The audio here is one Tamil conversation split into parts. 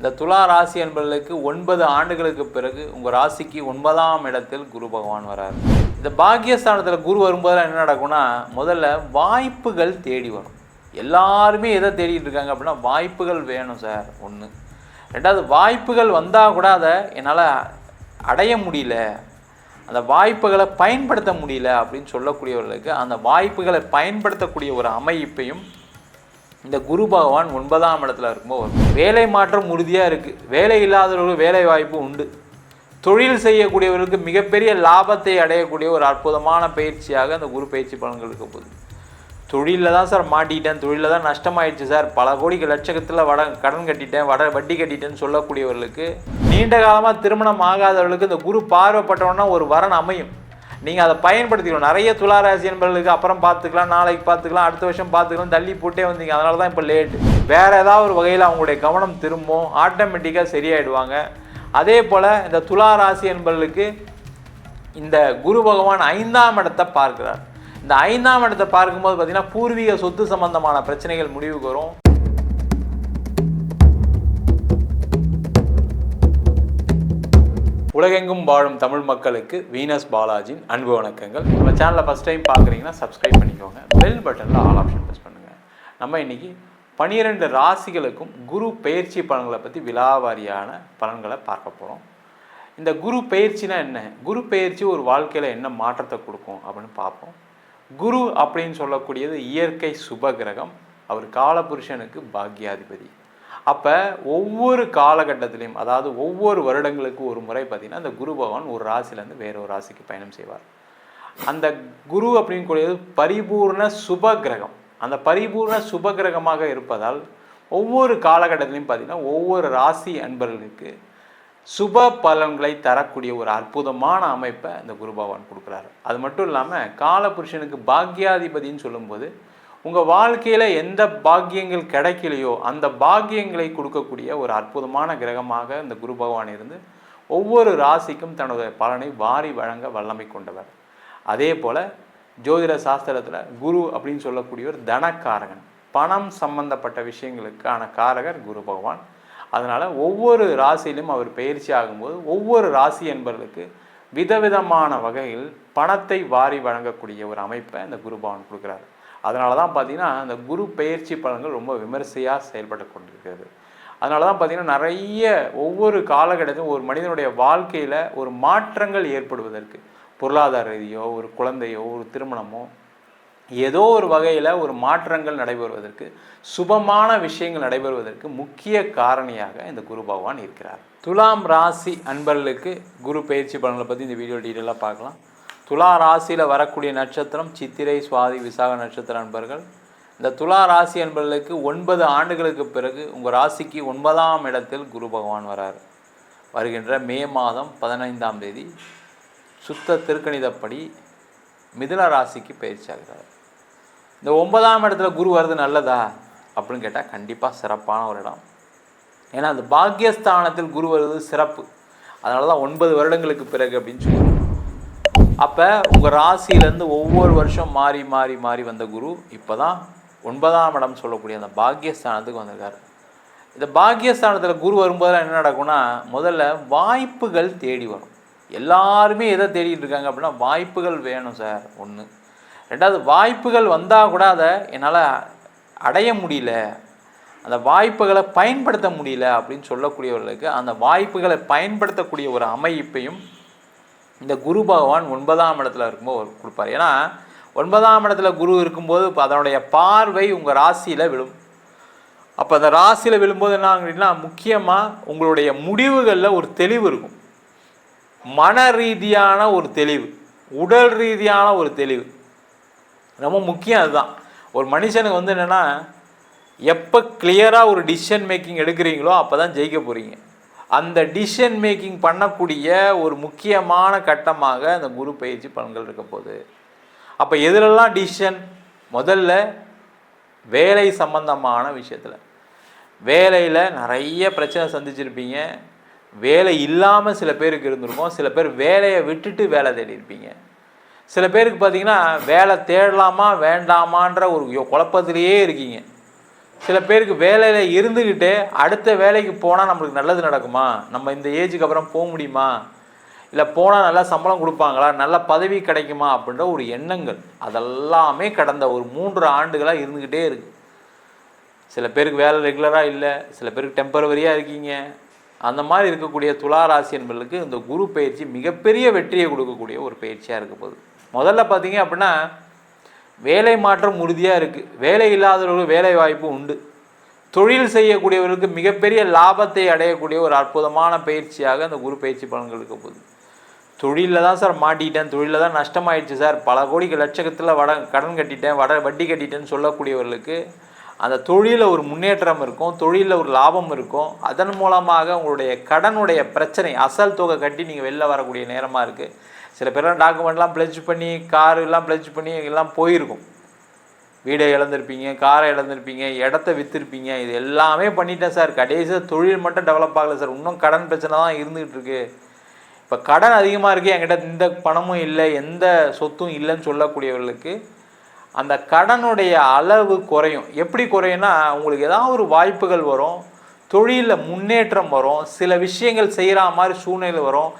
இந்த துலா ராசி என்பவர்களுக்கு 9 ஆண்டுகளுக்கு பிறகு உங்கள் ராசிக்கு 9ஆம் இடத்தில் குரு பகவான் வரார். இந்த பாக்கியஸ்தானத்தில் குரு வரும்போதெல்லாம் என்ன நடக்கும்னா, முதல்ல வாய்ப்புகள் தேடி வரும். எல்லாருமே எதை தேடிட்டு இருக்காங்க அப்படின்னா, வாய்ப்புகள் வேணும் சார் ஒன்று. ரெண்டாவது, வாய்ப்புகள் வந்தால் கூட அதை என்னால் அடைய முடியல, அந்த வாய்ப்புகளை பயன்படுத்த முடியல அப்படின்னு சொல்லக்கூடியவர்களுக்கு அந்த வாய்ப்புகளை பயன்படுத்தக்கூடிய ஒரு அமைப்பையும் இந்த குரு பகவான் 9ஆம் இடத்துல இருக்கும்போது வரும். வேலை மாற்றம் உறுதியாக இருக்குது. வேலை இல்லாதவர்களுக்கு வேலை வாய்ப்பு உண்டு. தொழில் செய்யக்கூடியவர்களுக்கு மிகப்பெரிய லாபத்தை அடையக்கூடிய ஒரு அற்புதமான பயிற்சியாக அந்த குரு பயிற்சி பலன்கள் இருக்க போகுது. தொழிலில் தான் சார் மாட்டிட்டேன், தொழிலில் தான் நஷ்டமாயிடுச்சு சார், பல கோடி லட்சத்தில் கடன் கட்டிட்டேன், வட்டி கட்டிட்டேன்னு சொல்லக்கூடியவர்களுக்கு, நீண்ட காலமாக திருமணம் ஆகாதவர்களுக்கு இந்த குரு பார்வைப்பட்டவொன்னா ஒரு வரன் அமையும். நீங்கள் அதை பயன்படுத்திக்கணும். நிறைய துளாராசி என்பவர்களுக்கு அப்புறம் பார்த்துக்கலாம், நாளைக்கு பார்த்துக்கலாம், அடுத்த வருஷம் பார்த்துக்கலாம், தள்ளி போட்டே வந்தீங்க. அதனால தான் இப்போ லேட்டு. வேறு ஏதாவது ஒரு வகையில் அவங்களுடைய கவனம் திரும்பும், ஆட்டோமேட்டிக்காக சரியாயிடுவாங்க. அதே போல் இந்த துளாராசி என்பவர்களுக்கு இந்த குரு பகவான் 5ஆம் இடத்தை பார்க்கிறார். இந்த 5ஆம் இடத்தை பார்க்கும்போது பார்த்திங்கன்னா பூர்வீக சொத்து சம்பந்தமான பிரச்சனைகள் முடிவுக்கு வரும். உலகெங்கும் வாழும் தமிழ் மக்களுக்கு வீனஸ் பாலாஜியின் அன்பு வணக்கங்கள். நம்ம சேனலை ஃபஸ்ட் டைம் பார்க்குறீங்கன்னா சப்ஸ்கிரைப் பண்ணிக்கோங்க. பெல் பட்டனில் ஆல் ஆப்ஷன் ப்ரெஸ் பண்ணுங்கள். நம்ம இன்றைக்கி 12 ராசிகளுக்கும் குரு பயிற்சி பலன்களை பற்றி விலாவாரியான பலன்களை பார்க்க போகிறோம். இந்த குரு பயிற்சினா என்ன, குரு பயிற்சி ஒரு வாழ்க்கையில் என்ன மாற்றத்தை கொடுக்கும் அப்படின்னு பார்ப்போம். குரு அப்படின்னு சொல்லக்கூடியது இயற்கை சுப கிரகம். அவர் காலபுருஷனுக்கு பாக்யாதிபதி. அப்போ ஒவ்வொரு காலகட்டத்திலையும், அதாவது ஒவ்வொரு வருடங்களுக்கு ஒரு முறை பார்த்திங்கன்னா அந்த குரு பகவான் ஒரு ராசிலேருந்து வேற ஒரு ராசிக்கு பயணம் செய்வார். அந்த குரு அப்படின்னு கூடியது பரிபூர்ண சுப கிரகம். அந்த பரிபூர்ண சுப கிரகமாக இருப்பதால் ஒவ்வொரு காலகட்டத்திலையும் பார்த்திங்கன்னா ஒவ்வொரு ராசி அன்பர்களுக்கு சுப பலன்களை தரக்கூடிய ஒரு அற்புதமான அமைப்பை அந்த குரு பகவான் கொடுக்குறாரு. அது மட்டும் இல்லாமல் காலபுருஷனுக்கு பாக்யாதிபதின்னு சொல்லும்போது உங்கள் வாழ்க்கையில் எந்த பாக்கியங்கள் கிடைக்கலையோ அந்த பாக்கியங்களை கொடுக்கக்கூடிய ஒரு அற்புதமான கிரகமாக இந்த குரு பகவான் இருந்து ஒவ்வொரு ராசிக்கும் தன்னுடைய பலனை வாரி வழங்க வல்லமை கொண்டவர். அதே போல் ஜோதிட சாஸ்திரத்தில் குரு அப்படின்னு சொல்லக்கூடியவர் தனக்காரகன். பணம் சம்பந்தப்பட்ட விஷயங்களுக்கான காரகர் குரு பகவான். அதனால் ஒவ்வொரு ராசியிலும் அவர் பயிற்சி ஆகும்போது ஒவ்வொரு ராசி என்பவர்களுக்கு விதவிதமான வகையில் பணத்தை வாரி வழங்கக்கூடிய ஒரு அமைப்பை இந்த குரு பகவான் கொடுக்குறாரு. அதனால தான் பார்த்திங்கன்னா அந்த குரு பயிற்சி பலன்கள் ரொம்ப விமர்சையாக செயல்பட்டு கொண்டிருக்கிறது. அதனால தான் பார்த்திங்கன்னா நிறைய ஒவ்வொரு காலகட்டத்திலும் ஒரு மனிதனுடைய வாழ்க்கையில் ஒரு மாற்றங்கள் ஏற்படுவதற்கு, பொருளாதார ரீதியோ ஒரு குழந்தையோ ஒரு திருமணமோ ஏதோ ஒரு வகையில் ஒரு மாற்றங்கள் நடைபெறுவதற்கு, சுபமான விஷயங்கள் நடைபெறுவதற்கு முக்கிய காரணியாக இந்த குரு பகவான் இருக்கிறார். துலாம் ராசி அன்பர்களுக்கு குரு பயிற்சி பலன்களை பற்றி இந்த வீடியோ டீட்டெயிலாக பார்க்கலாம். துலா ராசியில் வரக்கூடிய நட்சத்திரம் சித்திரை, சுவாதி, விசாக நட்சத்திர அன்பர்கள். இந்த துலா ராசி அன்பர்களுக்கு 9 ஆண்டுகளுக்கு பிறகு உங்கள் ராசிக்கு 9ஆம் இடத்தில் குரு பகவான் வரார். வருகின்ற மே மாதம் 15ஆம் தேதி சுத்த திருக்கணிதப்படி மிதுன ராசிக்கு பயிற்சி ஆகிறார். இந்த 9ஆம் இடத்துல குரு வருது நல்லதா அப்படின்னு கேட்டால் கண்டிப்பாக சிறப்பான ஒரு இடம். ஏன்னா அந்த பாக்கியஸ்தானத்தில் குரு வருவது சிறப்பு. அதனால தான் 9 வருடங்களுக்கு பிறகு அப்படின்னு சொல்லுவாங்க. அப்போ உங்கள் ராசியிலேருந்து ஒவ்வொரு வருஷம் மாறி மாறி மாறி வந்த குரு இப்போ தான் 9ஆம் இடம் சொல்லக்கூடிய அந்த பாக்கியஸ்தானத்துக்கு வந்திருக்காரு. இந்த பாக்கியஸ்தானத்தில் குரு வரும்போதெல்லாம் என்ன நடக்கும்னா, முதல்ல வாய்ப்புகள் தேடி வரும். எல்லாருமே எதை தேடிட்டு இருக்காங்க அப்படின்னா, வாய்ப்புகள் வேணும் சார் ஒன்று. ரெண்டாவது, வாய்ப்புகள் வந்தால் கூட அதை என்னால் அடைய முடியல, அந்த வாய்ப்புகளை பயன்படுத்த முடியல அப்படின்னு சொல்லக்கூடியவர்களுக்கு அந்த வாய்ப்புகளை பயன்படுத்தக்கூடிய ஒரு அமைப்பையும் இந்த குரு பகவான் 9ஆம் இடத்துல இருக்கும்போது கொடுப்பார். ஏன்னா 9ஆம் இடத்துல குரு இருக்கும்போது அதனுடைய பார்வை உங்கள் ராசியில் விழும். அப்போ அந்த ராசியில் விழும்போது என்ன அப்படின்னா, முக்கியமாக உங்களுடைய முடிவுகளில் ஒரு தெளிவு இருக்கும். மன ரீதியான ஒரு தெளிவு, உடல் ரீதியான ஒரு தெளிவு ரொம்ப முக்கியம். அதுதான் ஒரு மனுஷனுக்கு என்னென்னா, எப்போ கிளியராக ஒரு டிசிஷன் மேக்கிங் எடுக்கிறீங்களோ அப்போ தான் ஜெயிக்க போகிறீங்க. அந்த டிசிஷன் மேக்கிங் பண்ணக்கூடிய ஒரு முக்கியமான கட்டமாக அந்த குரு பயிற்சி பலன்கள் இருக்க போகுது. அப்போ எதிலெல்லாம் டிசிஷன், முதல்ல வேலை சம்பந்தமான விஷயத்தில். வேலையில் நிறைய பிரச்சனை சந்திச்சிருப்பீங்க. வேலை இல்லாமல் சில பேருக்கு இருந்திருக்கும். சில பேர் வேலையை விட்டுட்டு வேலை தேடி இருப்பீங்க. சில பேருக்கு பார்த்திங்கன்னா வேலை தேடலாமா வேண்டாமான்ற ஒரு குழப்பத்திலேயே இருக்கீங்க. சில பேருக்கு வேலையில் இருந்துக்கிட்டே அடுத்த வேலைக்கு போனால் நம்மளுக்கு நல்லது நடக்குமா, நம்ம இந்த ஏஜுக்கு அப்புறம் போக முடியுமா, இல்லை போனால் நல்லா சம்பளம் கொடுப்பாங்களா, நல்ல பதவி கிடைக்குமா அப்படின்ற ஒரு எண்ணங்கள் அதெல்லாமே கடந்த ஒரு 3 ஆண்டுகளாக இருந்துக்கிட்டே இருக்குது. சில பேருக்கு வேலை ரெகுலராக இல்லை, சில பேருக்கு டெம்பரவரியாக இருக்கீங்க. அந்த மாதிரி இருக்கக்கூடிய துலா ராசி என்பவர்களுக்கு இந்த குரு பயிற்சி மிகப்பெரிய வெற்றியை கொடுக்கக்கூடிய ஒரு பயிற்சியாக இருக்க போகுது. முதல்ல பார்த்தீங்க அப்படின்னா வேலை மாற்றம் உறுதியாக இருக்குது. வேலை இல்லாதவர்களுக்கு வேலை வாய்ப்பு உண்டு. தொழில் செய்யக்கூடியவர்களுக்கு மிகப்பெரிய லாபத்தை அடையக்கூடிய ஒரு அற்புதமான பயிற்சியாக அந்த குரு பயிற்சி பலன்கள் இருக்க போகுது. தொழிலில் தான் சார் மாட்டிட்டேன், தொழிலில் தான் நஷ்டமாயிடுச்சு சார், பல கோடிக்கு லட்சத்தில் கடன் கட்டிட்டேன், வட்டி கட்டிட்டேன்னு சொல்லக்கூடியவர்களுக்கு அந்த தொழிலில் ஒரு முன்னேற்றம் இருக்கும், தொழிலில் ஒரு லாபம் இருக்கும். அதன் மூலமாக உங்களுடைய கடனுடைய பிரச்சனை அசல் தொகை கட்டி நீங்கள் வெளில வரக்கூடிய நேரமாக இருக்குது. சில பேர்லாம் டாக்குமெண்ட்லாம் ப்ளெட்ஜ் பண்ணி காரெல்லாம் ப்ளெட்ஜ் பண்ணி எல்லாம் போயிருக்கும். வீடை இழந்திருப்பீங்க, காரை இழந்திருப்பீங்க, இடத்த விற்றுருப்பீங்க. இது எல்லாமே பண்ணிட்டேன் சார், கடைசியாக தொழில் மட்டும் டெவலப் ஆகலை சார், இன்னும் கடன் பிரச்சனை தான் இருந்துகிட்டு இருக்கு. இப்போ கடன் அதிகமாக இருக்குது, என்கிட்ட இந்த பணமும் இல்லை, எந்த சொத்தும் இல்லைன்னு சொல்லக்கூடியவர்களுக்கு அந்த கடனுடைய அளவு குறையும். எப்படி குறையும்னா உங்களுக்கு ஏதாவது ஒரு வாய்ப்புகள் வரும், தொழிலில் முன்னேற்றம் வரும், சில விஷயங்கள் செய்கிற மாதிரி சூழ்நிலை வரும்,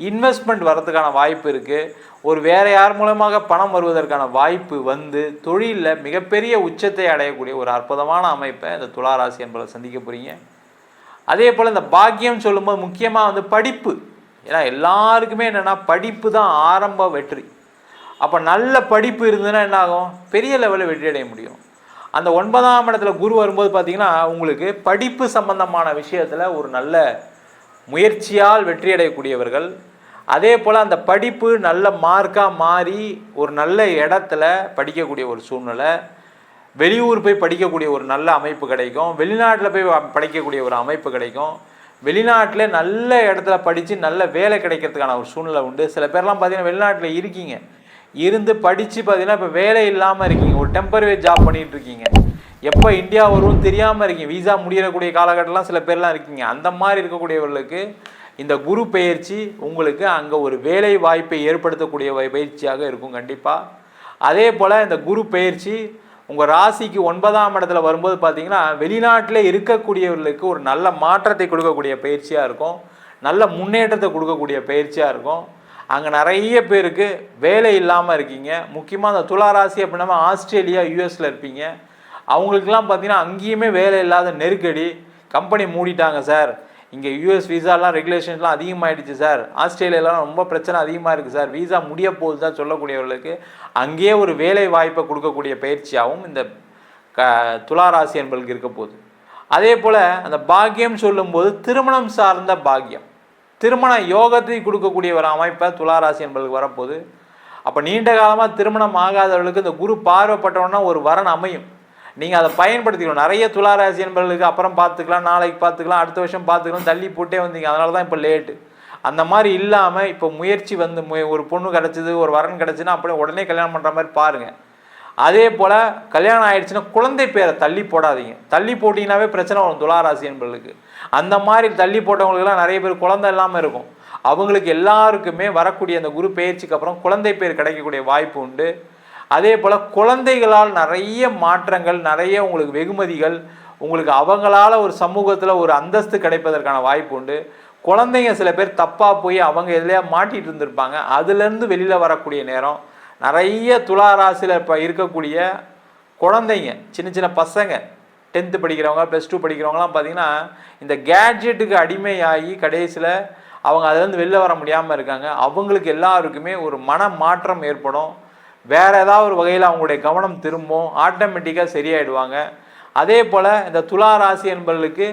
இன்வெஸ்ட்மெண்ட் வரதுக்கான வாய்ப்பு இருக்குது, ஒரு வேறு யார் மூலமாக பணம் வருவதற்கான வாய்ப்பு வந்து தொழிலில் மிகப்பெரிய உச்சத்தை அடையக்கூடிய ஒரு அற்புதமான அமைப்பை இந்த துலா ராசி என்பதை சந்திக்க போகிறீங்க. அதே போல் இந்த பாக்கியம் சொல்லும்போது முக்கியமாக வந்து படிப்பு. ஏன்னா எல்லாருக்குமே என்னென்னா படிப்பு தான் ஆரம்ப வெற்றி. அப்போ நல்ல படிப்பு இருந்ததுன்னா என்ன ஆகும், பெரிய லெவலில் வெற்றி அடைய முடியும். அந்த 9ஆம் இடத்துல குரு வரும்போது பார்த்திங்கன்னா உங்களுக்கு படிப்பு சம்பந்தமான விஷயத்தில் ஒரு நல்ல முயற்சியால் வெற்றி அடையக்கூடியவர்கள். அதே போல் அந்த படிப்பு நல்ல மார்க்காக மாறி ஒரு நல்ல இடத்துல படிக்கக்கூடிய ஒரு சூழ்நிலை, வெளியூர் போய் படிக்கக்கூடிய ஒரு நல்ல அமைப்பு கிடைக்கும், வெளிநாட்டில் போய் படிக்கக்கூடிய ஒரு அமைப்பு கிடைக்கும், வெளிநாட்டில் நல்ல இடத்துல படித்து நல்ல வேலை கிடைக்கிறதுக்கான ஒரு சூழ்நிலை உண்டு. சில பேர்லாம் பார்த்திங்கன்னா வெளிநாட்டில் இருக்கீங்க, இருந்து படித்து பார்த்தீங்கன்னா இப்போ வேலை இல்லாமல் இருக்கீங்க, ஒரு டெம்பரரி ஜாப் பண்ணிகிட்டு இருக்கீங்க, எப்போ இந்தியா வரும்னு தெரியாமல் இருக்கீங்க, வீசா முடியக்கூடிய காலகட்டம்லாம் சில பேர்லாம் இருக்கீங்க. அந்த மாதிரி இருக்கக்கூடியவர்களுக்கு இந்த குரு பயிற்சி உங்களுக்கு அங்கே ஒரு வேலை வாய்ப்பை ஏற்படுத்தக்கூடிய பயிற்சியாக இருக்கும் கண்டிப்பாக. அதே போல் இந்த குரு பயிற்சி உங்கள் ராசிக்கு 9ஆம் இடத்துல வரும்போது பார்த்தீங்கன்னா வெளிநாட்டில் இருக்கக்கூடியவர்களுக்கு ஒரு நல்ல மாற்றத்தை கொடுக்கக்கூடிய பயிற்சியாக இருக்கும், நல்ல முன்னேற்றத்தை கொடுக்கக்கூடிய பயிற்சியாக இருக்கும். அங்கே நிறைய பேருக்கு வேலை இல்லாமல் இருக்கீங்க. முக்கியமாக அந்த துலா ராசி அப்படின்னா ஆஸ்திரேலியா யூஎஸில் இருப்பீங்க. அவங்களுக்கெல்லாம் பார்த்தீங்கன்னா அங்கேயுமே வேலை இல்லாத நெருக்கடி, கம்பெனி மூடிட்டாங்க சார், இங்கே யூஎஸ் வீசாலாம் ரெகுலேஷன்ஸ்லாம் அதிகமாகிடுச்சு சார், ஆஸ்திரேலியாலாம் ரொம்ப பிரச்சனை அதிகமாக இருக்குது சார், வீசா முடிய போகுது தான் சொல்லக்கூடியவர்களுக்கு அங்கேயே ஒரு வேலை வாய்ப்பை கொடுக்கக்கூடிய பயிற்சியாகவும் இந்த துலா ராசி என்பவர்களுக்கு இருக்க போகுது. அதே போல் அந்த பாக்கியம் சொல்லும்போது திருமணம் சார்ந்த பாக்கியம், திருமண யோகத்தை கொடுக்கக்கூடிய ஒரு அமைப்பை துலா ராசி என்பவர்களுக்கு வரப்போகுது. அப்போ நீண்ட காலமாக திருமணம் ஆகாதவர்களுக்கு இந்த குரு பார்வைப்பட்டோன்னா ஒரு வரன் அமையும். நீங்கள் அதை பயன்படுத்திக்கணும். நிறைய துலா ராசி என்பவர்களுக்கு அப்புறம் பார்த்துக்கலாம், நாளைக்கு பார்த்துக்கலாம், அடுத்த வருஷம் பார்த்துக்கலாம், தள்ளி போட்டே வந்தீங்க, அதனால தான் இப்போ லேட்டு. அந்த மாதிரி இல்லாமல் இப்போ முயற்சி வந்து ஒரு பொண்ணு கிடச்சிது, ஒரு வரன் கிடச்சின்னா அப்படியே உடனே கல்யாணம் பண்ணுற மாதிரி பாருங்கள். அதே போல் கல்யாணம் ஆகிடுச்சுன்னா குழந்தை பேரை தள்ளி போடாதீங்க. தள்ளி போட்டிங்கனாவே பிரச்சனை வரும் துலா ராசி என்பவர்களுக்கு. அந்த மாதிரி தள்ளி போட்டவங்களுக்கெல்லாம் நிறைய பேர் குழந்தை இல்லாமல் இருக்கும். அவங்களுக்கு எல்லாருக்குமே வரக்கூடிய அந்த குரு பயிற்சிக்கு அப்புறம் குழந்தை பேர் கிடைக்கக்கூடிய வாய்ப்பு உண்டு. அதே போல் குழந்தைகளால் நிறைய மாற்றங்கள், நிறைய உங்களுக்கு வெகுமதிகள், உங்களுக்கு அவங்களால ஒரு சமூகத்தில் ஒரு அந்தஸ்து கிடைப்பதற்கான வாய்ப்பு உண்டு. குழந்தைங்க சில பேர் தப்பாக போய் அவங்க எதுலையா மாட்டிகிட்டு இருந்திருப்பாங்க, அதுலேருந்து வெளியில் வரக்கூடிய நேரம். நிறைய துலா ராசியில் இப்போ இருக்கக்கூடிய குழந்தைங்க, சின்ன சின்ன பசங்க, 10th படிக்கிறவங்க, +2 படிக்கிறவங்களாம் பார்த்திங்கன்னா இந்த கேட்ஜெட்டுக்கு அடிமையாகி கடைசியில் அவங்க அதுலேருந்து வெளில வர முடியாமல் இருக்காங்க. அவங்களுக்கு எல்லாருக்குமே ஒரு மன மாற்றம் ஏற்படும், வேறு ஏதாவது ஒரு வகையில் அவங்களுடைய கவனம் திரும்பும், ஆட்டோமேட்டிக்காக சரியாயிடுவாங்க. அதே போல் இந்த துலா ராசி என்பவர்களுக்கு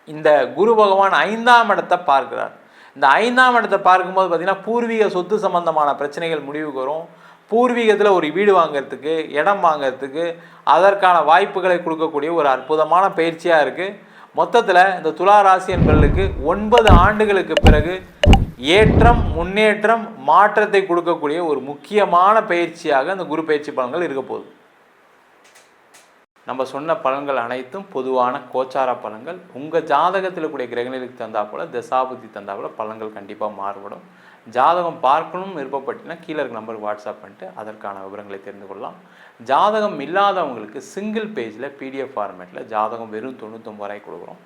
இந்த குரு பகவான் 5ஆம் இடத்தை பார்க்கிறார். இந்த 5ஆம் இடத்தை பார்க்கும்போது பார்த்திங்கன்னா பூர்வீக சொத்து சம்பந்தமான பிரச்சனைகள் முடிவுக்கு வரும். பூர்வீகத்தில் ஒரு வீடு வாங்கிறதுக்கு, இடம் வாங்கிறதுக்கு அதற்கான வாய்ப்புகளை கொடுக்கக்கூடிய ஒரு அற்புதமான பயிற்சியாக இருக்குது. மொத்தத்தில் இந்த துலா ராசி என்பவர்களுக்கு 9 ஆண்டுகளுக்கு பிறகு ஏற்றம், முன்னேற்றம், மாற்றத்தை கொடுக்கக்கூடிய ஒரு முக்கியமான பயிற்சியாக இந்த குரு பயிற்சி பலன்கள் இருக்க போகுது. நம்ம சொன்ன பலன்கள் அனைத்தும் பொதுவான கோச்சார பலன்கள். உங்கள் ஜாதகத்தில் கூடிய கிரகநிலைக்கு தந்தா போல், தசாபுத்தி தந்தா போல் பலன்கள் கண்டிப்பாக மாறுபடும். ஜாதகம் பார்க்கணும்னு விருப்பப்பட்டீங்கன்னா கீழே இருக்க நம்பருக்கு வாட்ஸ்அப் பண்ணிட்டு அதற்கான விவரங்களை தெரிந்து கொள்ளலாம். ஜாதகம் இல்லாதவங்களுக்கு சிங்கிள் பேஜில் பிடிஎஃப் ஃபார்மேட்டில் ஜாதகம் வெறும் 99 ரூபாய் கொடுக்குறோம்.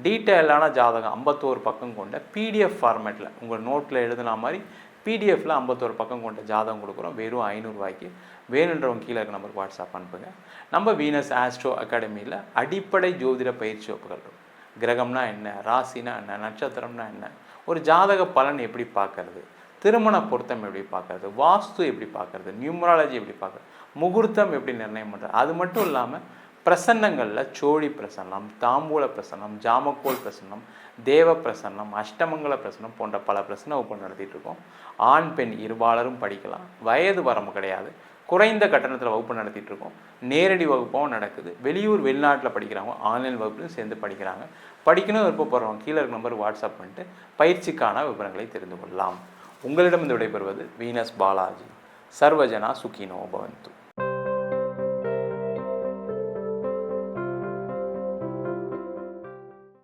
டீட்டெயிலான ஜாதகம் 51 பக்கம் கொண்ட பிடிஎஃப் ஃபார்மேட்டில் உங்கள் நோட்டில் எழுதுனா மாதிரி பிடிஎஃப்பில் 51 பக்கம் கொண்ட ஜாதகம் கொடுக்குறோம் வெறும் 500 ரூபாய்க்கு. வேணுன்றவங்க கீழே இருக்க நம்பருக்கு வாட்ஸ்அப் அனுப்புங்க. நம்ம வீனஸ் ஆஸ்ட்ரோ அகாடமியில் அடிப்படை ஜோதிட பயிற்சி வகுப்புகள் இருக்கும். கிரகம்னா என்ன, ராசினா என்ன, நட்சத்திரம்னா என்ன, ஒரு ஜாதக பலன் எப்படி பார்க்கறது, திருமண பொருத்தம் எப்படி பார்க்கறது, வாஸ்து எப்படி பார்க்கறது, நியூமராலஜி எப்படி பார்க்கறது, முகூர்த்தம் எப்படி நிர்ணயம் பண்ணுறது, அது மட்டும் இல்லாமல் பிரசன்னங்களில் சோழி பிரசன்னம், தாம்பூல பிரசன்னம், ஜாமக்கோல் பிரசன்னம், தேவ பிரசன்னம், அஷ்டமங்கல பிரசன்னம் போன்ற பல பிரசன்ன வகுப்பு நடத்திட்டு இருக்கோம். ஆண் பெண் இருபாலரும் படிக்கலாம். வயது வரம்பு கிடையாது. குறைந்த கட்டணத்தில் வகுப்பு நடத்திட்டு இருக்கோம். நேரடி வகுப்பும் நடக்குது. வெளியூர் வெளிநாட்டில் படிக்கிறவங்க ஆன்லைன் வகுப்புலையும் சேர்ந்து படிக்கிறாங்க. படிக்கணும் விருப்பப்படுறவங்க கீழே இருக்க நம்பருக்கு வாட்ஸ்அப் பண்ணிட்டு பயிற்சிக்கான விவரங்களை தெரிந்து கொள்ளலாம். உங்களிடம் இந்த விடைபெறுவது வீனஸ் பாலாஜி. சர்வஜனா சுகினோ பவந்து.